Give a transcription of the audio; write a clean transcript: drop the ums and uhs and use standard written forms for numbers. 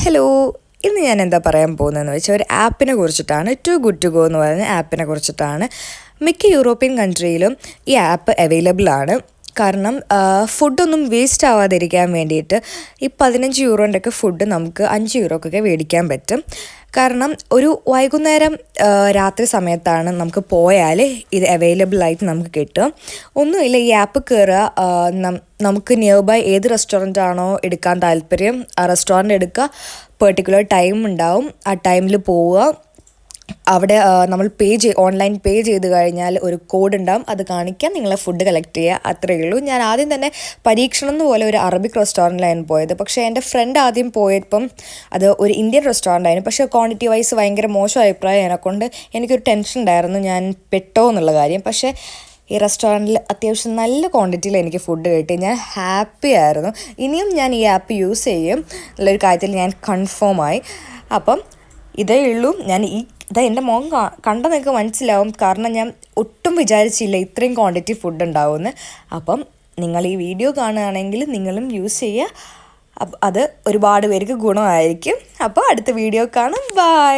Hello, ഇന്ന് ഞാൻ എന്താ പറയാൻ പോകുന്നതെന്ന് വെച്ചാൽ ഒരു ആപ്പിനെ കുറിച്ചിട്ടാണ്. ടു ഗുഡ് ടു ഗോ എന്ന് പറയുന്ന ആപ്പിനെ കുറിച്ചിട്ടാണ്. മിക്ക യൂറോപ്യൻ കൺട്രിയിലും ഈ ആപ്പ് അവൈലബിൾ ആണ്. കാരണം ഫുഡൊന്നും വേസ്റ്റ് ആവാതിരിക്കാൻ വേണ്ടിയിട്ട് ഈ 15 യൂറോൻ്റെയൊക്കെ ഫുഡ് നമുക്ക് 5 യൂറോക്കൊക്കെ മേടിക്കാൻ പറ്റും. കാരണം ഒരു വൈകുന്നേരം രാത്രി സമയത്താണ് നമുക്ക് പോയാൽ ഇത് അവൈലബിൾ ആയിട്ട് നമുക്ക് കിട്ടും. ഒന്നുമില്ല, ഈ ആപ്പ് കയറുക, നമുക്ക് നിയർ ബൈ ഏത് റെസ്റ്റോറൻ്റ് ആണോ എടുക്കാൻ താല്പര്യം ആ റെസ്റ്റോറൻറ്റ് എടുക്കുക. പെർട്ടിക്കുലർ ടൈം ഉണ്ടാവും, ആ ടൈമിൽ പോവുക. അവിടെ നമ്മൾ ഓൺലൈൻ പേ ചെയ്ത് കഴിഞ്ഞാൽ ഒരു കോഡ് ഉണ്ടാവും, അത് കാണിക്കാൻ നിങ്ങളെ ഫുഡ് കളക്ട് ചെയ്യുക, അത്രയേ ഉള്ളൂ. ഞാൻ ആദ്യം തന്നെ പരീക്ഷണം പോലെ ഒരു അറബിക് റെസ്റ്റോറൻറ്റിലായിരുന്നു പോയത്. പക്ഷേ എൻ്റെ ഫ്രണ്ട് ആദ്യം പോയപ്പം അത് ഒരു ഇന്ത്യൻ റെസ്റ്റോറൻ്റ് ആയിരുന്നു. പക്ഷേ ക്വാണ്ടിറ്റി വൈസ് ഭയങ്കര മോശം അഭിപ്രായം എന്നെക്കൊണ്ട് എനിക്കൊരു ടെൻഷൻ ഉണ്ടായിരുന്നു, ഞാൻ പെട്ടോ എന്നുള്ള കാര്യം. പക്ഷേ ഈ റെസ്റ്റോറൻറ്റിൽ അത്യാവശ്യം നല്ല ക്വാണ്ടിറ്റിയിൽ എനിക്ക് ഫുഡ് കിട്ടി. ഞാൻ ഹാപ്പി ആയിരുന്നു. ഇനിയും ഞാൻ ഈ ആപ്പ് യൂസ് ചെയ്യും എന്നുള്ളൊരു കാര്യത്തിൽ ഞാൻ കൺഫേമായി. അപ്പം ഇതേ ഉള്ളൂ. എൻ്റെ മുഖം കണ്ടാൽ നിങ്ങൾക്ക് മനസ്സിലാവും, കാരണം ഞാൻ ഒട്ടും വിചാരിച്ചില്ല ഇത്രയും ക്വാണ്ടിറ്റി ഫുഡ് ഉണ്ടാവുമെന്ന്. അപ്പം നിങ്ങൾ ഈ വീഡിയോ കാണുകയാണെങ്കിൽ നിങ്ങളും യൂസ് ചെയ്യുക. അത് ഒരുപാട് പേർക്ക് ഗുണമായിരിക്കും. അപ്പോൾ അടുത്ത വീഡിയോ കാണാം. ബൈ.